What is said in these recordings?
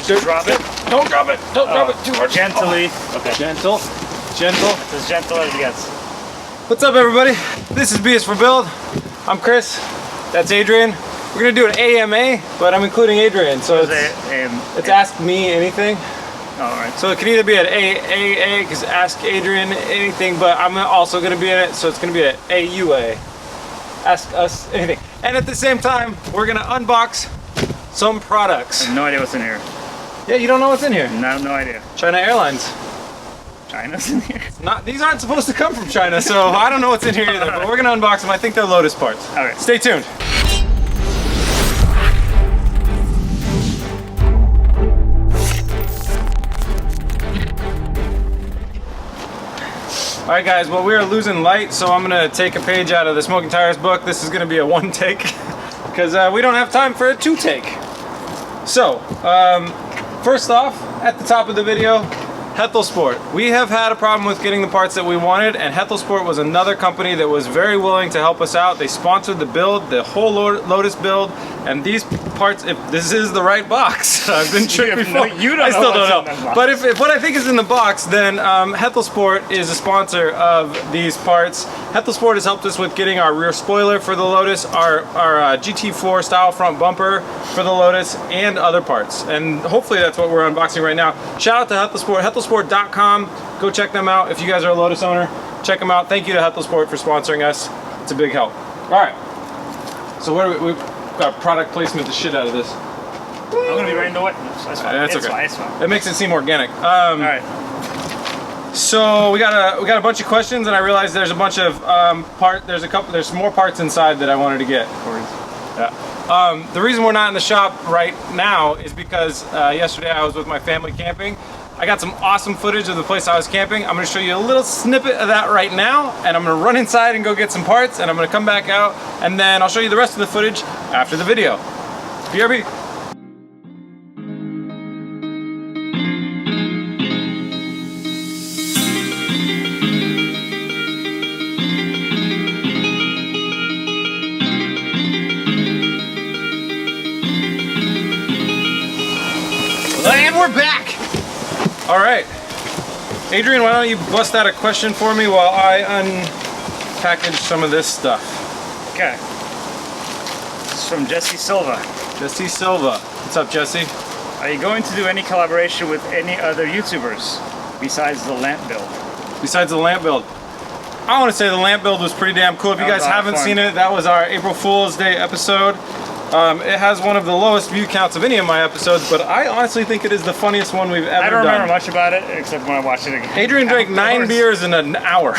Just drop it. Don't drop it. Don't drop it too hard. Gently. Okay. Gentle. Gentle. It's as gentle as it gets. What's up, everybody? This is B is for Build. I'm Chris. That's Adrian. We're gonna do an AMA, but I'm including Adrian, so it's Ask Me Anything. Oh, all right. So it can either be at AAA, because Ask Adrian Anything, but I'm also gonna be in it, so it's gonna be at AUA. Ask Us Anything. And at the same time, we're gonna unbox some products. I have no idea what's in here. Yeah, you don't know what's in here? No idea. China Airlines. China's in here? These aren't supposed to come from China, so I don't know what's in here either, but we're gonna unbox them. I think they're Lotus parts. All right. Stay tuned. Alright guys, well we are losing light, so I'm going to take a page out of the Smoking Tires book. This is going to be a one take, because we don't have time for a two take. So, first off, at the top of the video, Hethelsport. We have had a problem with getting the parts that we wanted, and Hethelsport was another company that was very willing to help us out. They sponsored the build, the whole Lotus build, and these parts, if this is the right box, I've been tricked before. I still don't know. But if what I think is in the box, then Hethelsport is a sponsor of these parts. Hethelsport has helped us with getting our rear spoiler for the Lotus, our GT4 style front bumper for the Lotus, and other parts. And hopefully that's what we're unboxing right now. Shout out to Hethelsport, Hethelsport.com. Go check them out if you guys are a Lotus owner. Check them out. Thank you to Hethelsport for sponsoring us. It's a big help. All right. So what do we've got product placement the shit out of this. I'm gonna be right into it. That's fine. That's it's okay. Fine. It's fine. It makes it seem organic. All right. So we got a bunch of questions, and I realized there's a bunch of there's more parts inside that I wanted to get. Yeah. The reason we're not in the shop right now is because yesterday I was with my family camping. I got some awesome footage of the place I was camping. I'm going to show you a little snippet of that right now, and I'm going to run inside and go get some parts, and I'm going to come back out, and then I'll show you the rest of the footage after the video. BRB. And we're back! Alright. Adrian, why don't you bust out a question for me while I unpackage some of this stuff. Okay. This is from Jesse Silva. Jesse Silva. What's up, Jesse? Are you going to do any collaboration with any other YouTubers besides the lamp build? Besides the lamp build. I want to say the lamp build was pretty damn cool. If you guys haven't seen it, that was our April Fool's Day episode. It has one of the lowest view counts of any of my episodes, but I honestly think it is the funniest one we've ever done. I don't remember much about it, except when I watched it again. Adrian drank 9 beers in an hour.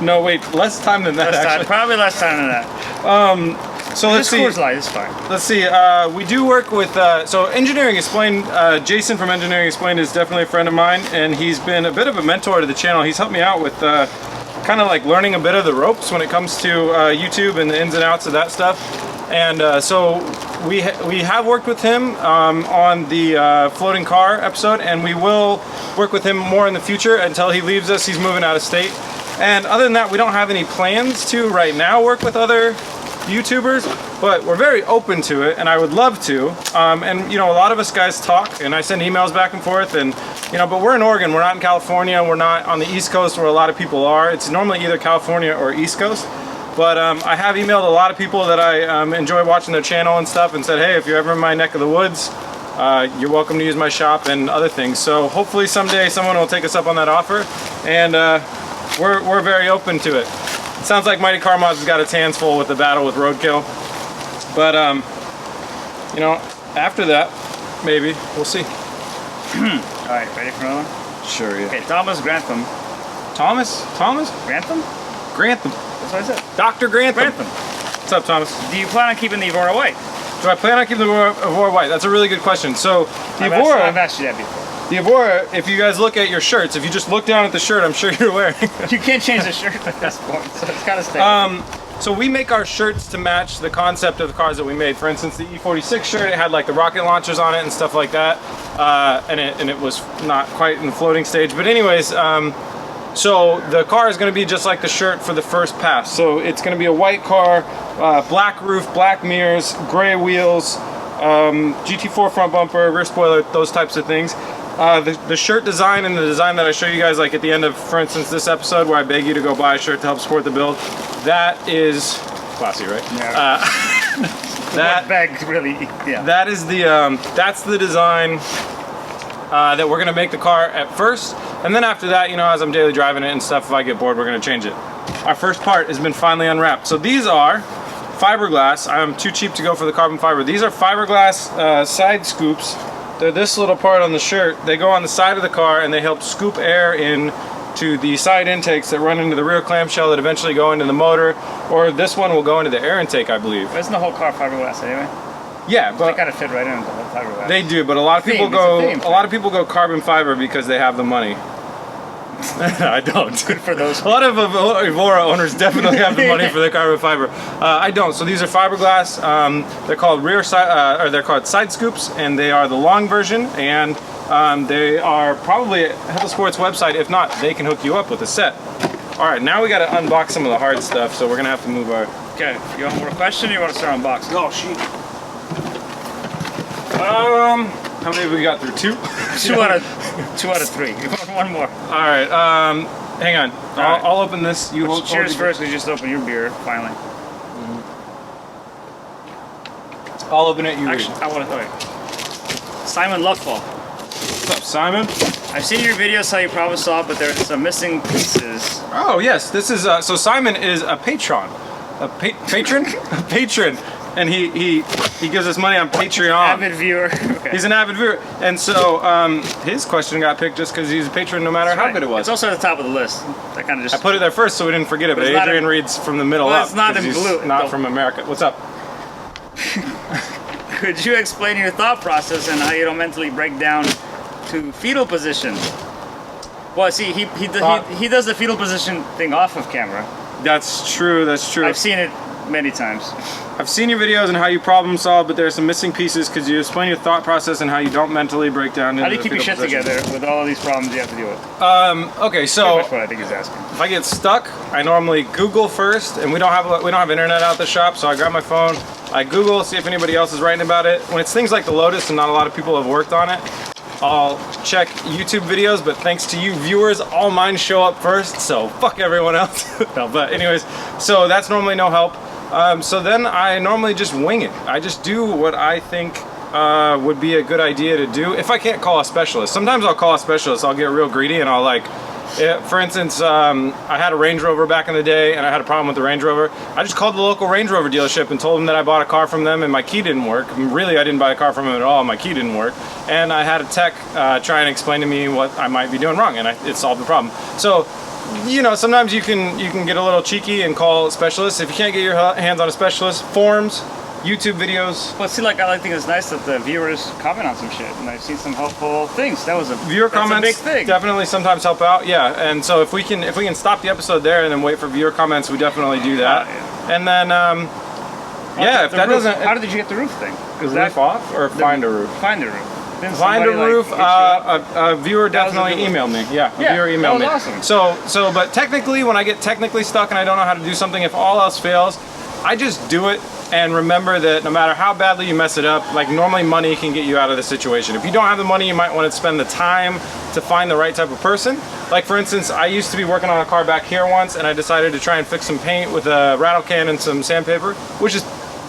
No, wait, less time than that, actually. Probably less time than that. So let's see. Coors Light is fine. Let's see. We do work with, so Engineering Explained, Jason from Engineering Explained is definitely a friend of mine, and he's been a bit of a mentor to the channel. He's helped me out with kind of like learning a bit of the ropes when it comes to YouTube and the ins and outs of that stuff. And so we have worked with him on the floating car episode, and we will work with him more in the future until he leaves us. He's moving out of state. And other than that, we don't have any plans to right now work with other YouTubers, but we're very open to it, and I would love to. And you know, a lot of us guys talk, and I send emails back and forth, and you know, but we're in Oregon, we're not in California, we're not on the East Coast where a lot of people are. It's normally either California or East Coast. But I have emailed a lot of people that I enjoy watching their channel and stuff, and said, hey, if you're ever in my neck of the woods, you're welcome to use my shop and other things. So hopefully someday someone will take us up on that offer, and we're very open to it. It sounds like Mighty Car Mods has got its hands full with the battle with Roadkill. But, you know, after that, maybe, we'll see. Alright, ready for another one? Sure, yeah. Okay, Thomas Grantham. Thomas? Grantham? Grantham. That's what I said. Dr. Grantham. Grantham. What's up, Thomas? Do you plan on keeping the Evora white? Do I plan on keeping the Evora white? That's a really good question. So, the Evora... I've asked you that before. The Evora, if you guys look at your shirts, if you just look down at the shirt I'm sure you're wearing... You can't change the shirt at this point, so it's kind of staying. So we make our shirts to match the concept of the cars that we made. For instance, the E46 shirt, it had like the rocket launchers on it and stuff like that. And it was not quite in the floating stage. But anyways, so the car is going to be just like the shirt for the first pass. So it's going to be a white car, black roof, black mirrors, gray wheels, GT4 front bumper, rear spoiler, those types of things. The shirt design and the design that I show you guys, like at the end of, for instance, this episode where I beg you to go buy a shirt to help support the build, that is classy, right? Yeah. That bag really, yeah. That is the that's the design that we're gonna make the car at first, and then after that, you know, as I'm daily driving it and stuff, if I get bored, we're gonna change it. Our first part has been finally unwrapped. So these are fiberglass. I'm too cheap to go for the carbon fiber. These are fiberglass side scoops. They're this little part on the shirt. They go on the side of the car and they help scoop air in to the side intakes that run into the rear clamshell that eventually go into the motor, or this one will go into the air intake, I believe. Isn't the whole car fiberglass anyway? Yeah, but they kind of fit right into the whole fiberglass. They do, but a lot of people go carbon fiber because they have the money. I don't. Good for those. A lot of Evora owners definitely have the money for their carbon fiber. I don't. So these are fiberglass. They're called they're called side scoops, and they are the long version. And they are probably at Headless Sports website. If not, they can hook you up with a set. All right, now we got to unbox some of the hard stuff. So we're gonna have to move our. Okay. You want more question? Or you want to start unboxing? Oh shoot. How many have we got through? Two? Two out of three. One more. All right. Hang on. I'll open this. You hold. Cheers first. We just opened your beer finally. I'll open it. You actually, I want to. Okay. Simon Luckfall. What's up, Simon? I've seen your videos how you problem solve, but there's some missing pieces. Oh yes, this is so Simon is a patron, patron, a patron. And he gives us money on Patreon. Avid viewer. Okay. He's an avid viewer, and so his question got picked just because he's a patron, no matter how good it was. It's also at the top of the list. I kind of just. I put it there first so we didn't forget it, but Adrian reads from the middle up. It's not in blue. Not from America. What's up? Could you explain your thought process and how you don't mentally break down to fetal position? Well, see, he does the fetal position thing off of camera. That's true. That's true. I've seen it many times. I've seen your videos and how you problem solve, but there are some missing pieces because you explain your thought process and how you don't mentally break down into How do you keep your shit together with all of these problems you have to deal with? Okay, so that's what I think he's asking. If I get stuck, I normally Google first, and we don't have internet out the shop, so I grab my phone, I Google, see if anybody else is writing about it. When it's things like the Lotus and not a lot of people have worked on it, I'll check YouTube videos, but thanks to you viewers, all mine show up first, so fuck everyone else. No, but anyways, so that's normally no help. So then I normally just wing it. I just do what I think would be a good idea to do. If I can't call a specialist, sometimes I'll call a specialist. I'll get real greedy and I'll like, for instance, I had a Range Rover back in the day and I had a problem with the Range Rover. I just called the local Range Rover dealership and told them that I bought a car from them and my key didn't work. Really, I didn't buy a car from them at all. My key didn't work. And I had a tech try and explain to me what I might be doing wrong, and it solved the problem. So, you know, sometimes you can get a little cheeky and call specialists. If you can't get your hands on a specialist, forums, YouTube videos. Well, see, like I think it's nice that the viewers comment on some shit, and I've seen some helpful things. That's a big thing. Definitely sometimes help out. Yeah, and so if we can stop the episode there and then wait for viewer comments, we definitely do that. Yeah. And then yeah, if that doesn't. How did you get the roof thing? Is that off or find a roof? Find a roof. Find a roof. A viewer definitely emailed me. Yeah, a viewer emailed me. That was awesome. But technically, when I get technically stuck and I don't know how to do something, if all else fails, I just do it and remember that no matter how badly you mess it up, like normally money can get you out of the situation. If you don't have the money, you might want to spend the time to find the right type of person. Like for instance, I used to be working on a car back here once and I decided to try and fix some paint with a rattle can and some sandpaper, which is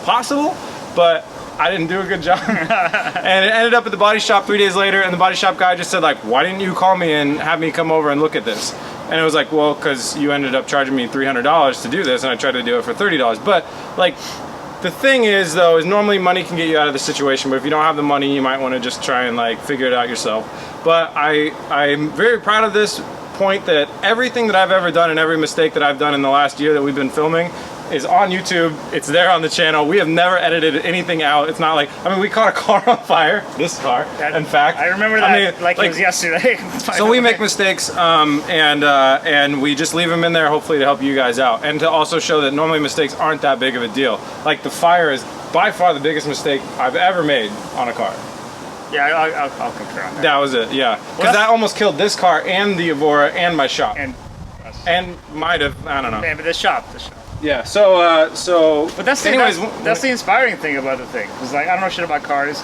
possible, but I didn't do a good job. And it ended up at the body shop 3 days later, and the body shop guy just said like, why didn't you call me and have me come over and look at this? And it was like, well, because you ended up charging me $300 to do this, and I tried to do it for $30. But like, the thing is though, is normally money can get you out of the situation, but if you don't have the money, you might want to just try and like figure it out yourself. But I'm very proud of this point that everything that I've ever done and every mistake that I've done in the last year that we've been filming is on YouTube. It's there on the channel. We have never edited anything out. It's not like, I mean, we caught a car on fire, this car, in fact. I remember that like it was yesterday. So we make mistakes and we just leave them in there hopefully to help you guys out and to also show that normally mistakes aren't that big of a deal. Like the fire is by far the biggest mistake I've ever made on a car. Yeah, I'll concur on that. That was it, yeah. Because that almost killed this car and the Evora and my shop. And might have, I don't know. Yeah, but the shop. Yeah. So But that's the, anyways, that's the inspiring thing about the thing. It's like, I don't know shit about cars,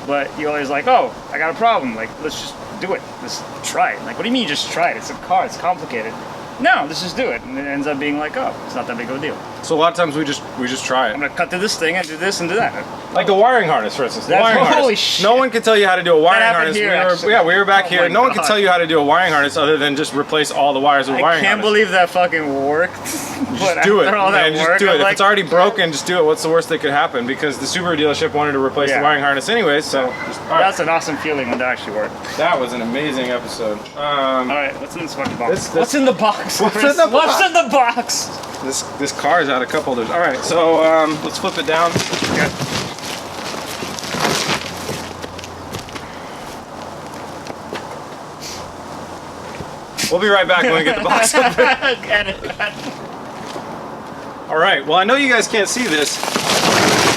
but you always like, oh, I got a problem. Like, let's just do it. Let's try it. Like, what do you mean just try it? It's a car. It's complicated. No, let's just do it. And it ends up being like, oh, it's not that big of a deal. So a lot of times we just try it. I'm gonna cut through this thing and do this and do that. Like the wiring harness, for instance. The That's- wiring holy harness. shit. No one can tell you how to do a wiring happened harness. here, actually. We were back Oh here. my No one can God. tell you how to do a wiring harness other than just replace all the wires with a I wiring can't harness. believe that fucking worked. Just do it, man. Just do it. If it's already broken, just do it. What's the worst that could happen? Because the Subaru dealership wanted to replace the wiring harness anyways, so just, all right. That's an awesome feeling when that actually worked. That was an amazing episode. All right, what's in this fucking box? This- What's in the box? What's Chris? in the box? What's in the box? This car is out of cup holders. All right, so let's flip it down. Yeah. We'll be right back when we get the box open. Edit that. All right, well, I know you guys can't see this,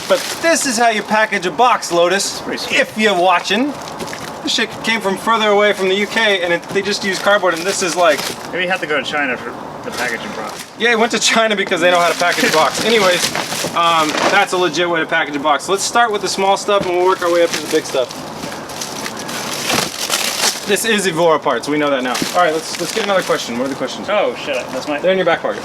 but this is how you package a box, Lotus. Pretty sweet. If you're watching. This shit came from further away from the UK, and they just use cardboard, and this is like... Maybe you have to go to China for the packaging process. Yeah, I went to China because they know how to package a box. Anyways, that's a legit way to package a box. Let's start with the small stuff, and we'll work our way up to the big stuff. This is Evora parts, we know that now. All right, let's get another question. What are the questions? Oh shit, that's my... They're in your back pocket.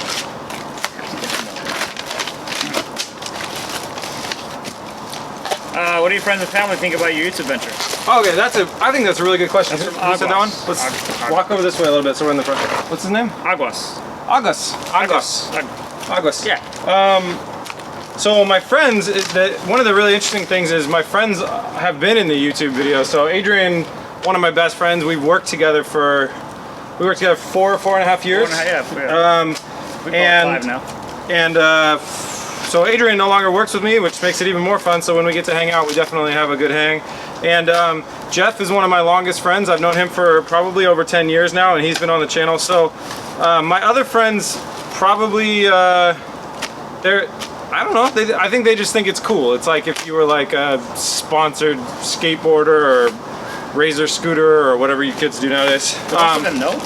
What do your friends and family think about your YouTube venture? Okay, I think that's a really good question. That's from Can you sit down? Aguas. Let's walk over this way a little bit so we're in the front. What's his name? Aguas. Aguas. Yeah. So my friends, one of the really interesting things is my friends have been in the YouTube video. So Adrian, one of my best friends, we worked together for 4.5 years. We call it 5 now. And so Adrian no longer works with me, which makes it even more fun. So when we get to hang out, we definitely have a good hang. And Jeff is one of my longest friends. I've known him for probably over 10 years now, and he's been on the channel. So my other friends probably, I don't know, I think they just think it's cool. It's like if you were like a sponsored skateboarder or razor scooter or whatever you kids do nowadays. Do most of them know?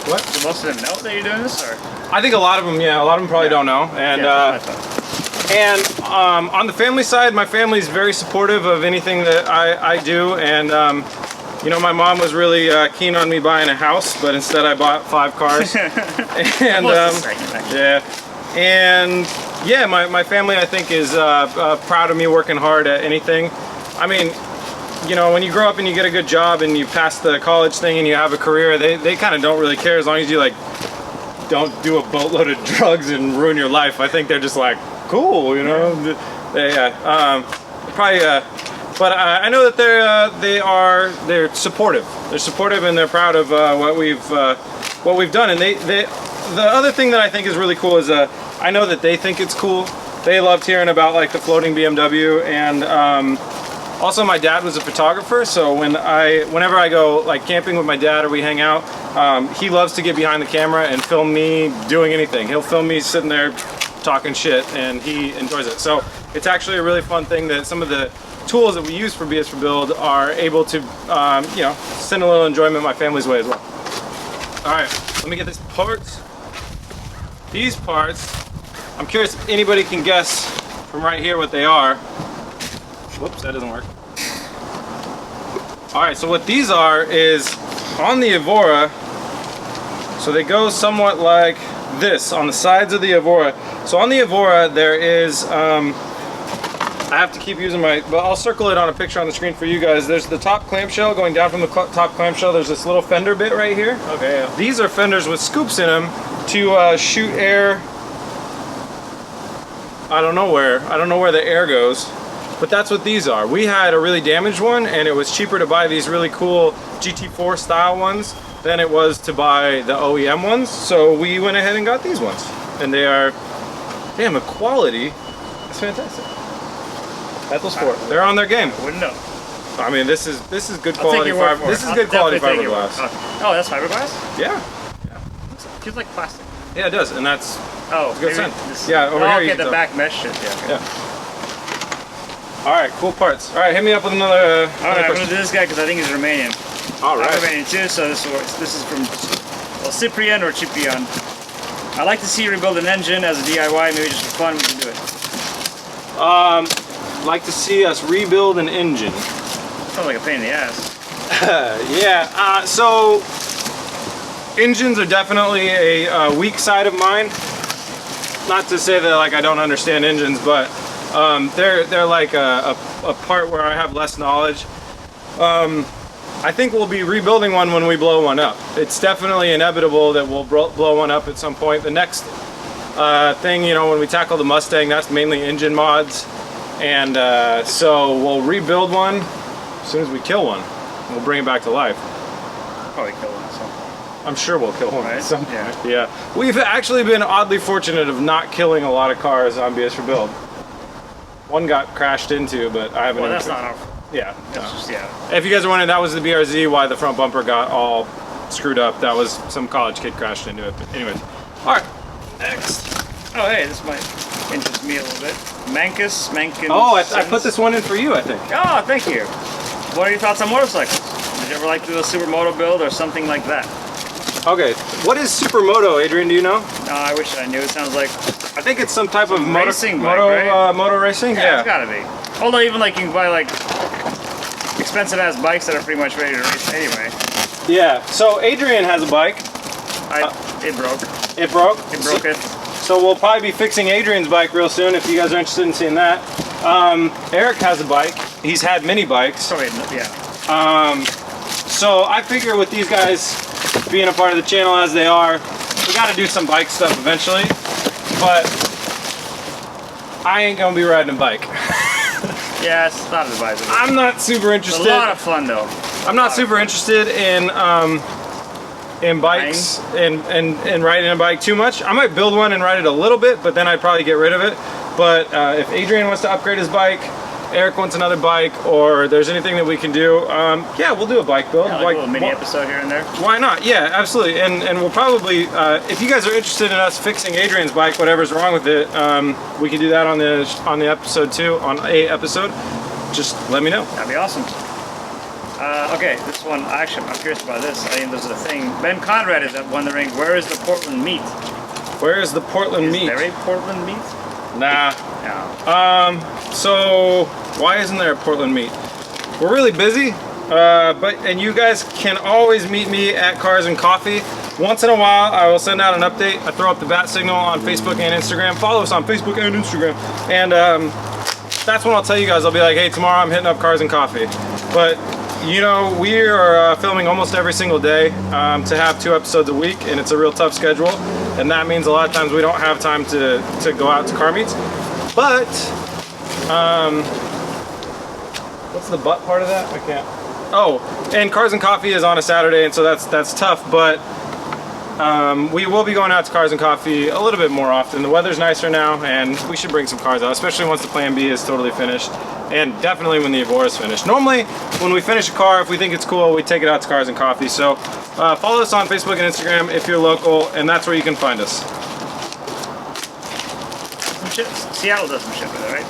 What? Do most of them know that you're doing this, or? I think a lot of them, yeah, a lot of them probably don't know. And on the family side, my family's very supportive of anything that I do. And you know, my mom was really keen on me buying a house, but instead I bought 5 cars. And yeah, my family, I think, is proud of me working hard at anything. I mean, you know, when you grow up and you get a good job and you pass the college thing and you have a career, they kind of don't really care as long as you like don't do a boatload of drugs and ruin your life. I think they're just like, cool, you know. But I know that they're supportive. They're supportive and they're proud of what we've done. And the other thing that I think is really cool is I know that they think it's cool. They loved hearing about like the floating BMW, and also my dad was a photographer, so whenever I go like camping with my dad or we hang out, he loves to get behind the camera and film me doing anything. He'll film me sitting there talking shit, and he enjoys it. So it's actually a really fun thing that some of the tools that we use for BS for Build are able to, you know, send a little enjoyment my family's way as well. All right, let me get these parts. These parts, I'm curious if anybody can guess from right here what they are. Whoops, that doesn't work. All right, so what these are is on the Evora, so they go somewhat like this on the sides of the Evora. So on the Evora there is, I have to keep using but I'll circle it on a picture on the screen for you guys. There's the top clamshell going down from the top clamshell. There's this little fender bit right here. Okay. Yeah. These are fenders with scoops in them to shoot air. I don't know where the air goes, but that's what these are. We had a really damaged one, and it was cheaper to buy these really cool GT4 style ones than it was to buy the OEM ones. So we went ahead and got these ones, and they are, damn, the quality is fantastic. Ethel Sport, they're on their game. I wouldn't know. I mean, this is good quality fiberglass. This is good quality fiberglass. Oh, that's fiberglass? Yeah. It feels like plastic. Yeah, it does, and that's Oh, good maybe sense. Yeah, over here. Okay, You the can back mesh shit. Yeah. Okay. Yeah. All right, cool parts. All right, hit me up with another. All right, I'm gonna do this guy because I think he's Romanian. All right. I'm Romanian too, so this is from Cyprian or Ciprian. I'd like to see you rebuild an engine as a DIY, maybe just for fun, we can do it. Like to see us rebuild an engine. Sounds like a pain in the ass. Yeah, so engines are definitely a weak side of mine. Not to say that like I don't understand engines, but they're like a part where I have less knowledge. I think we'll be rebuilding one when we blow one up. It's definitely inevitable that we'll blow one up at some point. The next thing, you know, when we tackle the Mustang, that's mainly engine mods. And so we'll rebuild one as soon as we kill one. We'll bring it back to life. Probably kill one at some point. I'm sure we'll kill one at some point. Yeah. Yeah. We've actually been oddly fortunate of not killing a lot of cars on BS Rebuild. One got crashed into, but I haven't. Well, that's not our. Yeah. That's just, yeah. If you guys are wondering, that was the BRZ, why the front bumper got all screwed up. That was some college kid crashed into it. But anyways. Alright, next. Oh, hey, this might interest me a little bit. Mankus. Oh, I put this one in for you, I think. Oh, thank you. What are your thoughts on motorcycles? Did you ever like to do a Supermoto build or something like that? Okay, what is Supermoto, Adrian, do you know? No, I wish I knew. It sounds like... I think it's some type of racing bike, right? moto racing? Yeah, it's gotta be. Although even like you can buy like expensive ass bikes that are pretty much ready to race anyway. Yeah, so Adrian has a bike. It broke. It broke? It broke it. So we'll probably be fixing Adrian's bike real soon if you guys are interested in seeing that. Eric has a bike. He's had mini bikes. Sorry, yeah. So I figure with these guys being a part of the channel as they are, we gotta do some bike stuff eventually. But I ain't gonna be riding a bike. Yeah, it's not advisable. I'm not super interested. It's a lot of fun though. I'm not super interested in bikes and riding a bike too much. I might build one and ride it a little bit, but then I'd probably get rid of it. But if Adrian wants to upgrade his bike, Eric wants another bike, or there's anything that we can do, yeah, we'll do a bike build. Yeah, like a little mini episode here and there. Why not? Yeah, absolutely. And we'll probably, if you guys are interested in us fixing Adrian's bike, whatever's wrong with it, we can do that on the episode too, on a episode. Just let me know. That'd be awesome. Okay, this one, actually, I'm curious about this. I mean, there's a thing. Ben Conrad is wondering, where is the Portland meet? Where is the Portland meet? Is there a Portland meet? Nah. No. So why isn't there a Portland meet? We're really busy, and you guys can always meet me at Cars and Coffee. Once in a while, I will send out an update. I throw up the bat signal on Facebook and Instagram. Follow us on Facebook and Instagram, and that's when I'll tell you guys. I'll be like, hey, tomorrow I'm hitting up Cars and Coffee. But you know, we are filming almost every single day to have 2 episodes a week, and it's a real tough schedule. And that means a lot of times we don't have time to go out to car meets. But, what's the but part of that? I can't. Oh, and Cars and Coffee is on a Saturday, and so that's tough. But we will be going out to Cars and Coffee a little bit more often. The weather's nicer now, and we should bring some cars out, especially once the Plan B is totally finished. And definitely when the Evora is finished. Normally, when we finish a car, if we think it's cool, we take it out to Cars and Coffee. So follow us on Facebook and Instagram if you're local, and that's where you can find us. Seattle does some shit with it, right?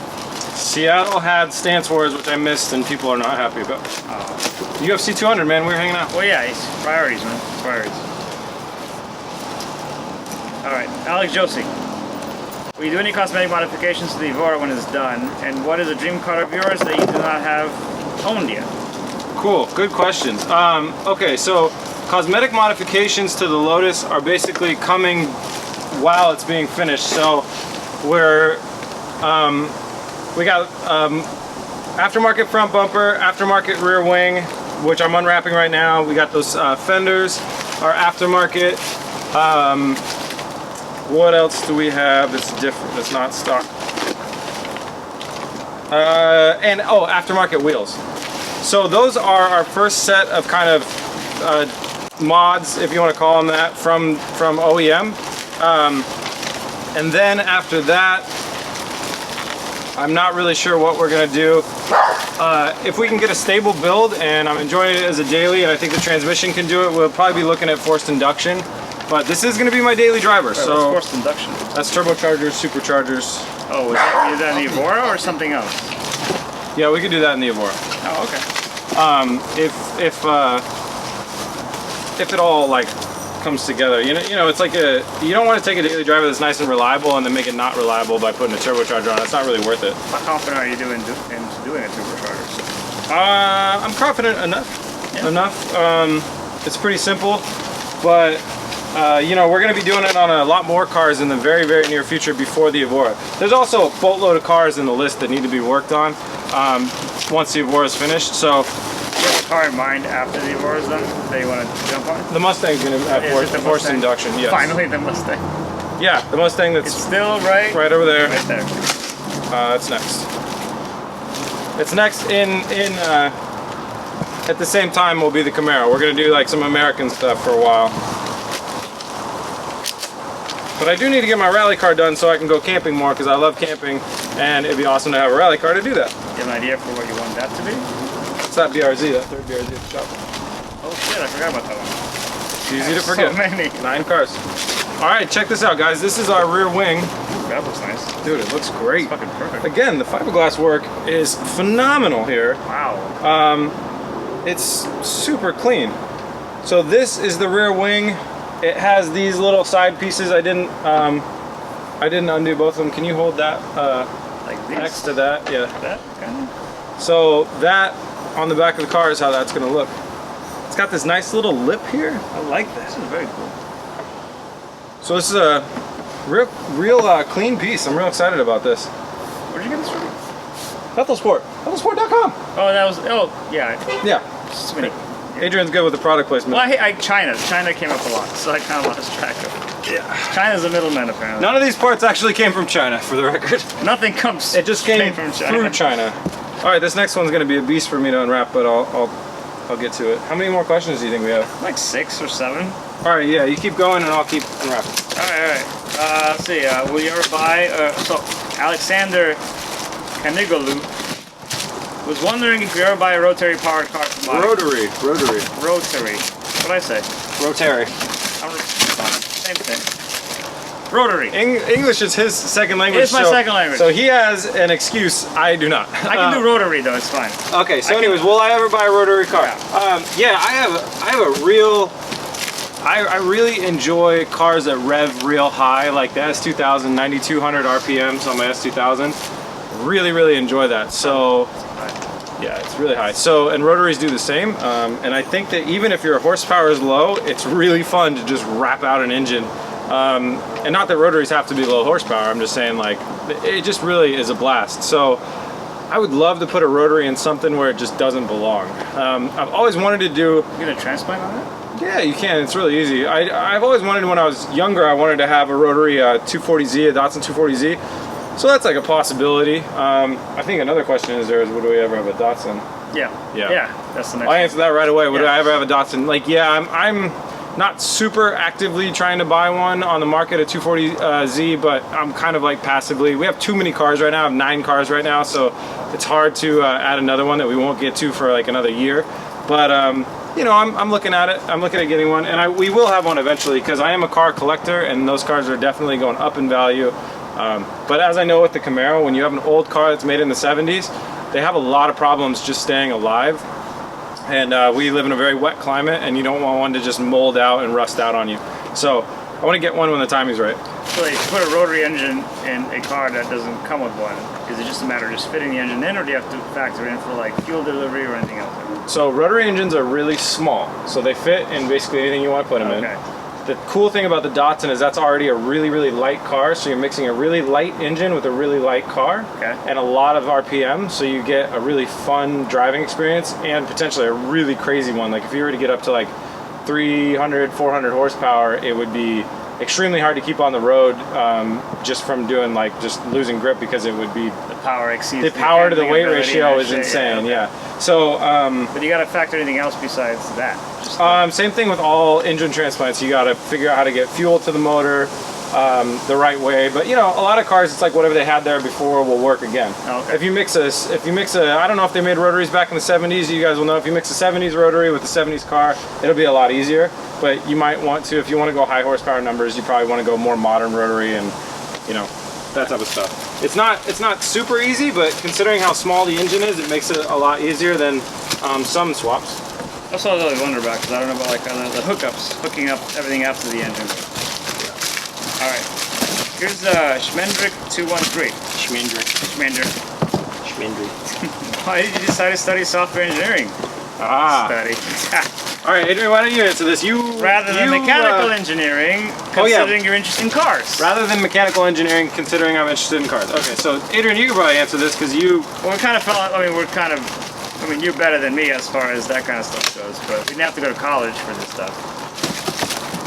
Seattle had Stance Wars, which I missed, and people are not happy about. UFC 200, man, we were hanging out. Well, yeah, it's priorities, man. Priorities. All right, Alex Josie. Will you do any cosmetic modifications to the Evora when it's done? And what is a dream car of yours that you do not have owned yet? Cool, good questions. Okay, so cosmetic modifications to the Lotus are basically coming while it's being finished. So we got aftermarket front bumper, aftermarket rear wing, which I'm unwrapping right now. We got those fenders, our aftermarket. What else do we have that's different, that's not stock? And aftermarket wheels. So those are our first set of kind of mods, if you want to call them that, from OEM. And then after that, I'm not really sure what we're gonna do. If we can get a stable build, and I'm enjoying it as a daily, and I think the transmission can do it, we'll probably be looking at forced induction. But this is gonna be my daily driver, so. What's forced induction? That's turbochargers, superchargers. Oh, is that in the Evora or something else? Yeah, we could do that in the Evora. Oh, okay. If it all like comes together. You know, it's like you don't want to take a daily driver that's nice and reliable and then make it not reliable by putting a turbocharger on it. It's not really worth it. How confident are you in doing a turbocharger? I'm confident enough. Yeah. Enough. It's pretty simple, but you know, we're going to be doing it on a lot more cars in the very, very near future before the Evora. There's also a boatload of cars in the list that need to be worked on once the Evora is finished. So, you have a car in mind after the Evora is done that you want to jump on? The Mustang's going to have forced induction. Yes. Finally, the Mustang. Yeah, the Mustang that's it's still right over there. Right there. It's next. It's next at the same time will be the Camaro. We're going to do like some American stuff for a while. But I do need to get my rally car done so I can go camping more because I love camping and it'd be awesome to have a rally car to do that. Do you have an idea for what you want that to be? It's that BRZ, that third BRZ at the shop. Oh shit, I forgot about that one. It's easy to forget. So many. 9 cars. Alright, check this out guys. This is our rear wing. That looks nice. Dude, it looks great. It's fucking perfect. Again, the fiberglass work is phenomenal here. Wow. It's super clean. So this is the rear wing. It has these little side pieces. I didn't undo both of them. Can you hold that like these? Next to that? Yeah. That? Okay. So that on the back of the car is how that's going to look. It's got this nice little lip here. I like this. This is very cool. So this is a real clean piece. I'm real excited about this. Where'd you get this from? Bethelsport. Bethelsport.com. Oh, that was. Oh, yeah. Yeah. So many. Adrian's good with the product placement. Well, China came up a lot, so I kind of lost track of it. Yeah. China's a middleman, apparently. None of these parts actually came from China, for the record. Nothing comes. It just came from China. through China. All right, this next one's going to be a beast for me to unwrap, but I'll get to it. How many more questions do you think we have? Like 6 or 7. All right, yeah, you keep going and I'll keep unwrapping. All right. Let's see. Will you ever buy? So Alexander Kanigolu was wondering if you ever buy a rotary powered car to buy. Rotary. What'd I say? Rotary. Same thing. Rotary. English is his second language. It's my second language. So he has an excuse. I do not. I can do rotary though. It's fine. Okay. So, anyways, will I ever buy a rotary car? Yeah. I have a real. I really enjoy cars that rev real high, like the S2000, 9,200 RPMs on my S2000. Really enjoy that. So. Yeah, it's really high. So, and rotaries do the same. And I think that even if your horsepower is low, it's really fun to just wrap out an engine. And not that rotaries have to be low horsepower. I'm just saying, like, it just really is a blast. So, I would love to put a rotary in something where it just doesn't belong. I've always wanted to do. You get a transplant on that? Yeah, you can. It's really easy. I've always wanted, when I was younger, I wanted to have a rotary 240Z, a Datsun 240Z. So that's like a possibility. I think another question is would we ever have a Datsun? Yeah, that's the next I'll answer that right away. Would I ever have a Datsun? Like, yeah, I'm not super actively trying to buy one on the market, a 240Z, but I'm kind of like passively. We have too many cars right now. I have 9 cars right now, so it's hard to add another one that we won't get to for like another year. But you know, I'm looking at it. I'm looking at getting one, and we will have one eventually because I am a car collector, and those cars are definitely going up in value. But as I know with the Camaro, when you have an old car that's made in the 70s, they have a lot of problems just staying alive. And we live in a very wet climate, and you don't want one to just mold out and rust out on you. So I want to get one when the timing's right. So you put a rotary engine in a car that doesn't come with one. Is it just a matter of just fitting the engine in, or do you have to factor in for like fuel delivery or anything else? So rotary engines are really small, so they fit in basically anything you want to put them in. The cool thing about the Datsun is that's already a really light car, so you're mixing a really light engine with a really light car and a lot of RPM, so you get a really fun driving experience and potentially a really crazy one. Like if you were to get up to like 300, 400 horsepower, it would be extremely hard to keep on the road just from doing like just losing grip because it would be the power exceeds the power to the weight ratio is insane. Yeah. So but you got to factor anything else besides that. Same thing with all engine transplants. You got to figure out how to get fuel to the motor the right way. But you know, a lot of cars, it's like whatever they had there before will work again. Okay. If you mix a, I don't know if they made rotaries back in the 70s. You guys will know. If you mix a 70s rotary with a 70s car, it'll be a lot easier. But you might want to, if you want to go high horsepower numbers, you probably want to go more modern rotary and, you know, that type of stuff. It's not super easy, but considering how small the engine is, it makes it a lot easier than some swaps. That's what I really wonder about, because I don't know about like the hookups, hooking up everything up to the engine. All right. Here's Schmendrick 213. Schmendrick. Why did you decide to study software engineering? Study. All right, Adrian, why don't you answer this? Rather than mechanical engineering, considering you're interested in cars. Rather than mechanical engineering, considering I'm interested in cars. Okay, so Adrian, you can probably answer this because you. Well, we kind of felt. I mean, you're better than me as far as that kind of stuff goes, but we didn't have to go to college for this stuff.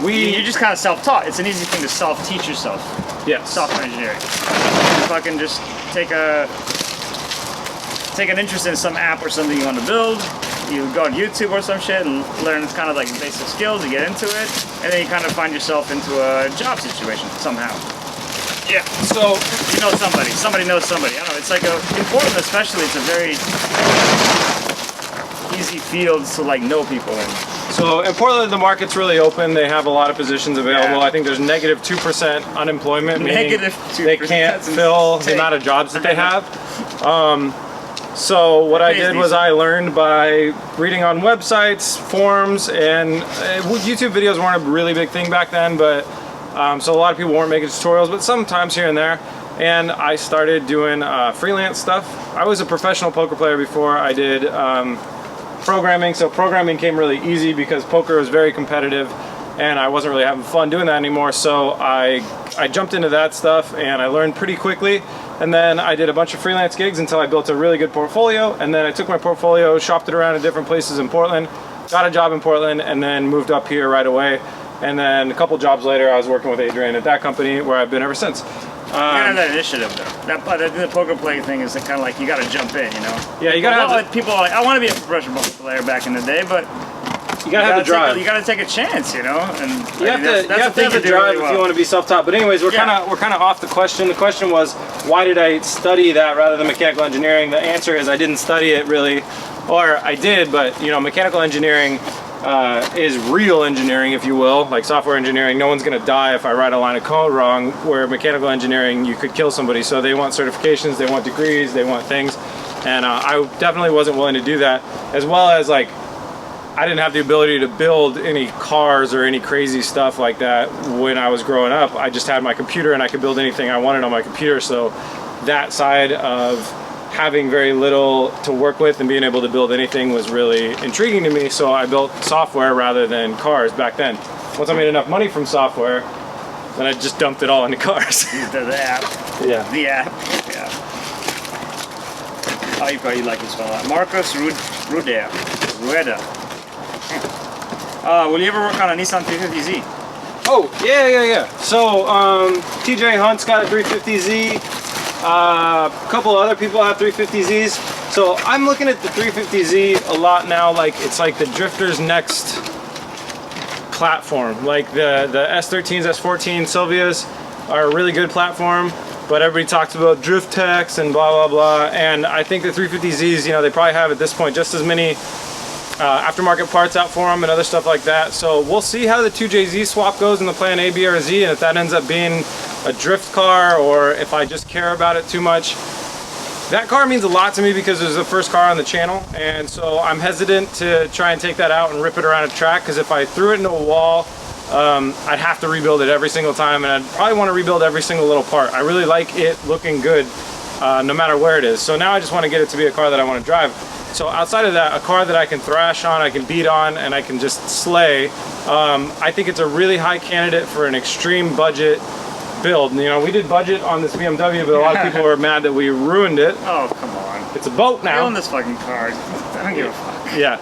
You're just kind of self-taught. It's an easy thing to self-teach yourself. Yes. Software engineering. You fucking just take an interest in some app or something you want to build. You go on YouTube or some shit and learn kind of like basic skills. You get into it, and then you kind of find yourself into a job situation somehow. Yeah. So you know somebody. Somebody knows somebody. I don't know. It's like in Portland especially. It's a very easy field to like know people in. So in Portland, the market's really open. They have a lot of positions available. Yeah. I think there's negative 2% unemployment, meaning Negative 2%. they can't fill the amount of jobs that they have. So what I did was I learned by reading on websites, forums, and YouTube videos weren't a really big thing back then, but so a lot of people weren't making tutorials, but sometimes here and there. And I started doing freelance stuff. I was a professional poker player before I did programming, so programming came really easy because poker was very competitive and I wasn't really having fun doing that anymore, so I jumped into that stuff and I learned pretty quickly, and then I did a bunch of freelance gigs until I built a really good portfolio, and then I took my portfolio, shopped it around in different places in Portland, got a job in Portland, and then moved up here right away, and then a couple jobs later I was working with Adrian at that company where I've been ever since. You gotta have that initiative though. The poker playing thing is kind of like you gotta jump in, you know? Yeah, you gotta have people are like, I want to be a professional poker player back in the day, but you gotta have the drive. You gotta take a chance, you know? And you have to have the drive if you want to be self-taught. But anyways, we're kind of off the question. The question was, why did I study that rather than mechanical engineering? The answer is I didn't study it really, or I did, but you know, mechanical engineering is real engineering, if you will, like software engineering. No one's gonna die if I write a line of code wrong, where mechanical engineering, you could kill somebody. So they want certifications, they want degrees, they want things. And I definitely wasn't willing to do that, as well as like, I didn't have the ability to build any cars or any crazy stuff like that when I was growing up. I just had my computer and I could build anything I wanted on my computer. So that side of having very little to work with and being able to build anything was really intriguing to me. So I built software rather than cars back then. Once I made enough money from software, then I just dumped it all into cars. The app. Yeah. The app. Yeah. Oh, you probably like this one a lot. Marcos Rueda. Will you ever work on a Nissan 350Z? Oh, yeah. So, TJ Hunt's got a 350Z. A couple other people have 350Zs. So I'm looking at the 350Z a lot now, like it's like the drifter's next platform. Like the S13s, S14, Silvias are a really good platform, but everybody talks about drift techs and blah, blah, blah. And I think the 350Zs, you know, they probably have at this point just as many aftermarket parts out for them and other stuff like that. So we'll see how the 2JZ swap goes in the plan A, B, or Z, and if that ends up being a drift car or if I just care about it too much. That car means a lot to me because it was the first car on the channel, and so I'm hesitant to try and take that out and rip it around a track, because if I threw it into a wall, I'd have to rebuild it every single time, and I'd probably want to rebuild every single little part. I really like it looking good no matter where it is. So now I just want to get it to be a car that I want to drive. So outside of that, a car that I can thrash on, I can beat on, and I can just slay. I think it's a really high candidate for an extreme budget build. You know, we did budget on this BMW, but a lot of people were mad that we ruined it. Oh, come on. It's a boat now. I own this fucking car. I don't give a fuck. Yeah.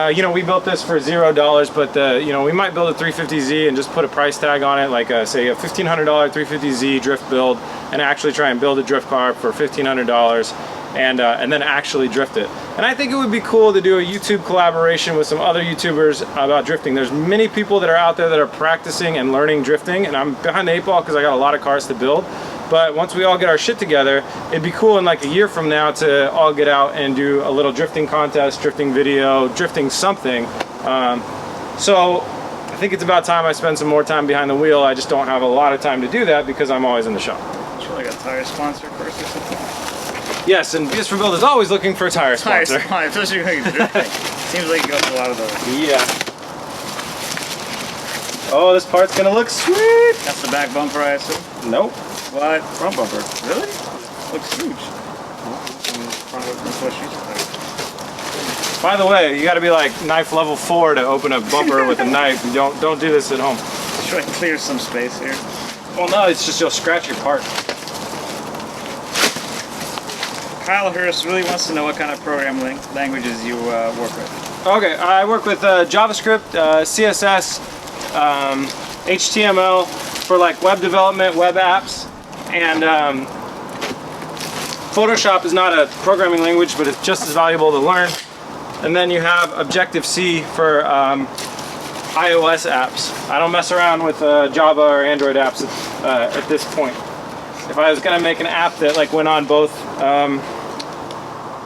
You know, we built this for $0, but you know, we might build a 350Z and just put a price tag on it, like say a $1,500 350Z drift build, and actually try and build a drift car for $1,500. And then actually drift it. And I think it would be cool to do a YouTube collaboration with some other YouTubers about drifting. There's many people that are out there that are practicing and learning drifting, and I'm behind the 8 ball because I got a lot of cars to build. But once we all get our shit together, it'd be cool in like a year from now to all get out and do a little drifting contest, drifting video, drifting something. So I think it's about time I spend some more time behind the wheel. I just don't have a lot of time to do that because I'm always in the shop. Should we like a tire sponsor first or something? Yes, and BS for Build is always looking for a tire sponsor. Especially when you're drifting. Seems like you go through a lot of those. Yeah. Oh, this part's gonna look sweet. That's the back bumper, I assume. Nope. What? Front bumper. Really? Looks huge. By the way, you got to be like knife level 4 to open a bumper with a knife. You don't do this at home. Try to clear some space here. Well, no, it's just you'll scratch your part. Kyle Hurst really wants to know what kind of programming languages you work with. Okay, I work with JavaScript, CSS, HTML for like web development, web apps, and Photoshop is not a programming language, but it's just as valuable to learn. And then you have Objective-C for iOS apps. I don't mess around with Java or Android apps at this point. If I was gonna make an app that like went on both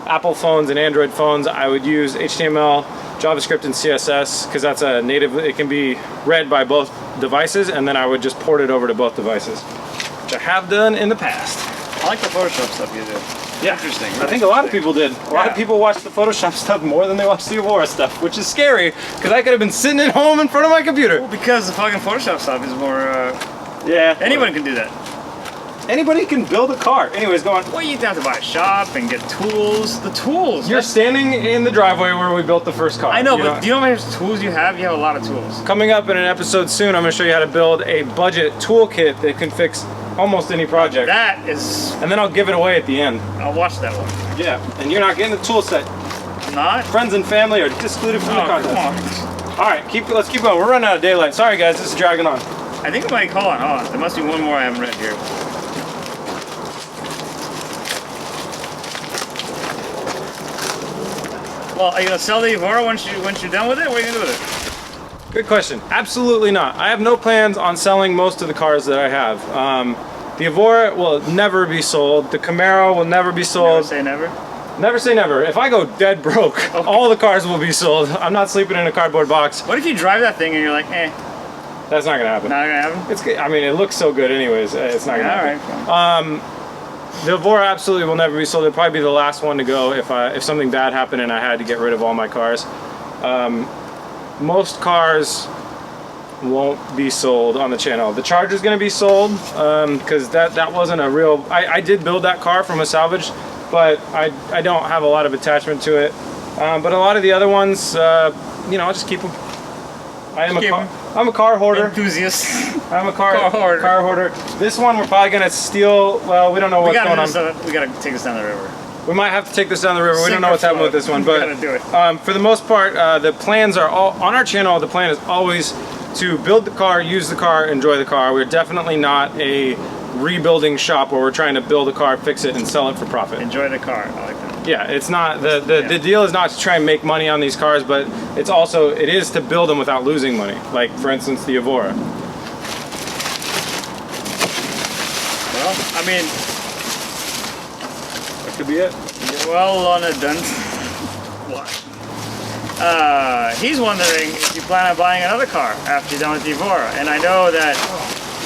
Apple phones and Android phones, I would use HTML, JavaScript, and CSS because that's a native. It can be read by both devices, and then I would just port it over to both devices, which I have done in the past. I like the Photoshop stuff you do. Yeah, interesting. I think a lot of people did. A lot of people watch the Photoshop stuff more than they watch the Evora stuff, which is scary because I could have been sitting at home in front of my computer. Well, because the fucking Photoshop stuff is more. Yeah. Anyone can do that. Anybody can build a car. Anyways, go on. Well, you have to buy a shop and get tools. The tools. You're standing in the driveway where we built the first car. I know, but do you know how many tools you have? You have a lot of tools. Coming up in an episode soon, I'm going to show you how to build a budget toolkit that can fix almost any project. That is. And then I'll give it away at the end. I'll watch that one. Yeah, and you're not getting the tool set. Not? Friends and family are excluded from the contest. Come on. All right, let's keep going. We're running out of daylight. Sorry, guys, this is dragging on. I think I might call on. Hold on. There must be one more I haven't read here. Well, are you gonna sell the Evora once you're done with it? What are you gonna do with it? Good question. Absolutely not. I have no plans on selling most of the cars that I have. The Evora will never be sold. The Camaro will never be sold. Never say never. Never say never. If I go dead broke, okay, all the cars will be sold. I'm not sleeping in a cardboard box. What if you drive that thing and you're like, eh? That's not gonna happen. Not gonna happen? It's. I mean, it looks so good anyways. It's not gonna happen. All right. The Evora absolutely will never be sold. It'll probably be the last one to go if something bad happened and I had to get rid of all my cars. Most cars won't be sold on the channel. The Charger's going to be sold because that wasn't a real. I did build that car from a salvage, but I don't have a lot of attachment to it. But a lot of the other ones, I'll just keep them. I'm a car hoarder. Enthusiast. I'm a car hoarder. This one we're probably gonna steal. Well, we don't know what's going on. We gotta take this down the river. We might have to take this down the river. We don't know what's happening with this one, but do it. For the most part, the plans are all on our channel. The plan is always to build the car, use the car, enjoy the car. We're definitely not a rebuilding shop where we're trying to build a car, fix it, and sell it for profit. Enjoy the car. I like that. Yeah, it's not the deal is not to try and make money on these cars, but it is to build them without losing money. Like for instance, the Evora. Well, I mean, that could be it. Well, on a done. What? He's wondering if you plan on buying another car after you're done with the Evora, and I know that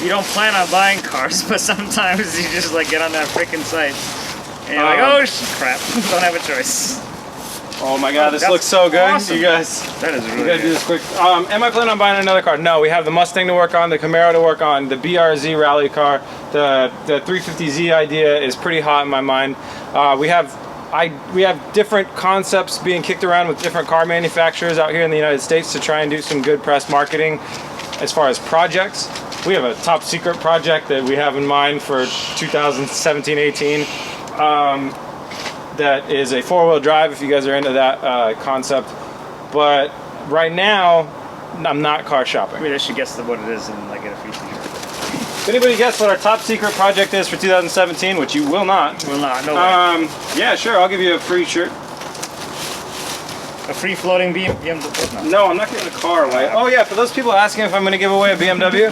you don't plan on buying cars, but sometimes you just like get on that freaking site. And you're like, oh crap, don't have a choice. Oh my god, this looks so good. Awesome. You guys, that is really we gotta do this quick. Am I planning on buying another car? No, we have the Mustang to work on, the Camaro to work on, the BRZ rally car, the 350Z idea is pretty hot in my mind. We have different concepts being kicked around with different car manufacturers out here in the United States to try and do some good press marketing as far as projects. We have a top secret project that we have in mind for 2017-18. That is a four-wheel drive if you guys are into that concept. But right now, I'm not car shopping. Maybe I should guess what it is and like get a free t-shirt. If anybody guess what our top secret project is for 2017, which you will not. Will not, no way. Yeah, sure, I'll give you a free shirt. A free floating BMW? No, I'm not giving a car away. Oh yeah, for those people asking if I'm going to give away a BMW,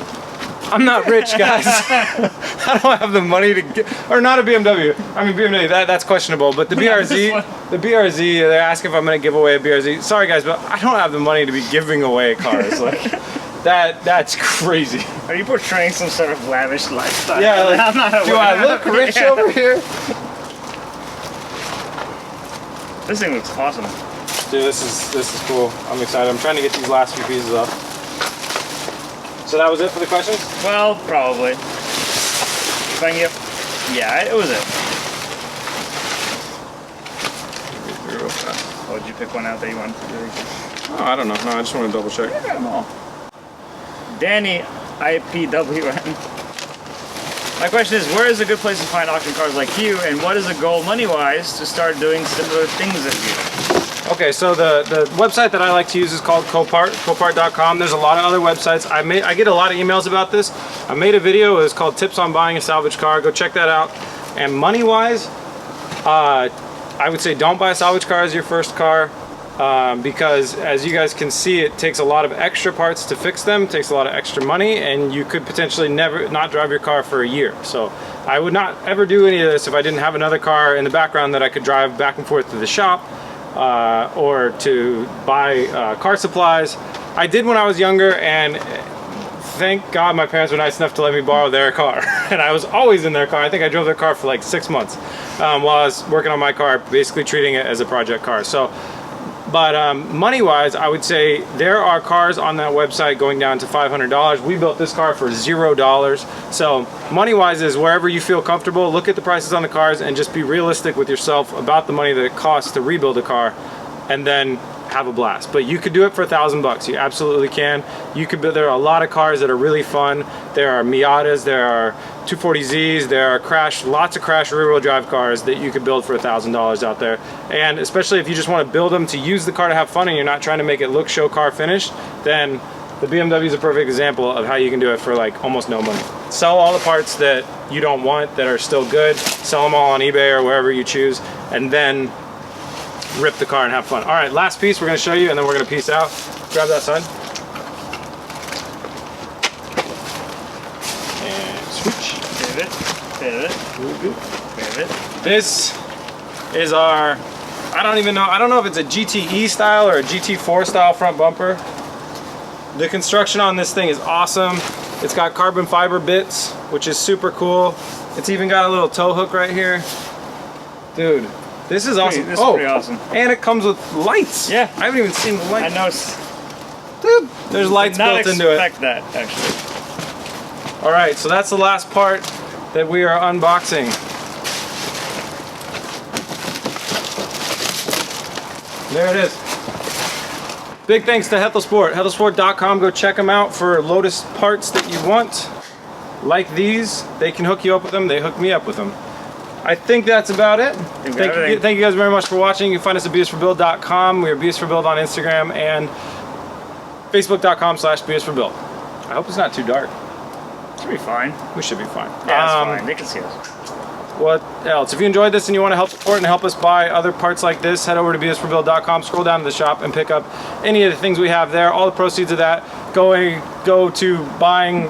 I'm not rich, guys. I don't have the money to get, or not a BMW. I mean, BMW, that's questionable, but the BRZ, they're asking if I'm going to give away a BRZ. Sorry, guys, but I don't have the money to be giving away cars. Like, that's crazy. Are you portraying some sort of lavish lifestyle? Yeah, like, do I look rich over here? This thing looks awesome. Dude, this is cool. I'm excited. I'm trying to get these last few pieces up. So that was it for the questions? Well, probably. If I can get... Yeah, it was it. Oh, did you pick one out that you wanted to do? Oh, I don't know. No, I just want to double check. I got them all. Danny IPWN. My question is, where is a good place to find auction cars like you, and what is the goal money-wise to start doing similar things as you? Okay, so the website that I like to use is called Copart, copart.com. There's a lot of other websites. I get a lot of emails about this. I made a video. It's called Tips on Buying a Salvage Car. Go check that out. And money-wise, I would say don't buy a salvage car as your first car. Because as you guys can see, it takes a lot of extra parts to fix them, it takes a lot of extra money, and you could potentially never not drive your car for a year. So I would not ever do any of this if I didn't have another car in the background that I could drive back and forth to the shop or to buy car supplies. I did when I was younger, and thank God my parents were nice enough to let me borrow their car. And I was always in their car. I think I drove their car for like 6 months while I was working on my car, basically treating it as a project car. So. But money-wise, I would say there are cars on that website going down to $500. We built this car for $0. So money-wise is wherever you feel comfortable. Look at the prices on the cars and just be realistic with yourself about the money that it costs to rebuild a car, and then have a blast. But you could do it for $1,000. You absolutely can. You could. There are a lot of cars that are really fun. There are Miatas, there are 240Zs, there are lots of crash rear-wheel drive cars that you could build for $1,000 out there. And especially if you just want to build them to use the car to have fun and you're not trying to make it look show car finished, then the BMW is a perfect example of how you can do it for like almost no money. Sell all the parts that you don't want that are still good, sell them all on eBay or wherever you choose, and then rip the car and have fun. All right, last piece we're going to show you, and then we're going to peace out. Grab that, son. And switch. Pivot. Pivot. This is our, I don't know if it's a GTE style or a GT4 style front bumper. The construction on this thing is awesome. It's got carbon fiber bits, which is super cool. It's even got a little tow hook right here. Dude. This is awesome. This is pretty awesome. And it comes with lights. Yeah. I haven't even seen the lights. I noticed. Dude, there's lights built into it. I did not expect that, actually. All right, so that's the last part that we are unboxing. There it is. Big thanks to Hethelsport. Hethelsport.com. Go check them out for Lotus parts that you want. Like these, they can hook you up with them. They hook me up with them. I think that's about it. Thank you guys very much for watching. You can find us at bsforbuild.com. We are bsforbuild on Instagram and facebook.com/bsforbuild. I hope it's not too dark. Should be fine. We should be fine. Yeah, it's fine. They can see us. What else? If you enjoyed this and you want to help support and help us buy other parts like this, head over to bsforbuild.com, scroll down to the shop, and pick up any of the things we have there. All the proceeds of that go to buying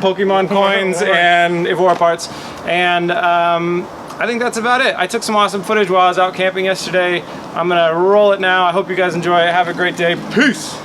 Pokemon coins and Evora parts. And I think that's about it. I took some awesome footage while I was out camping yesterday. I'm gonna roll it now. I hope you guys enjoy it. Have a great day. Peace.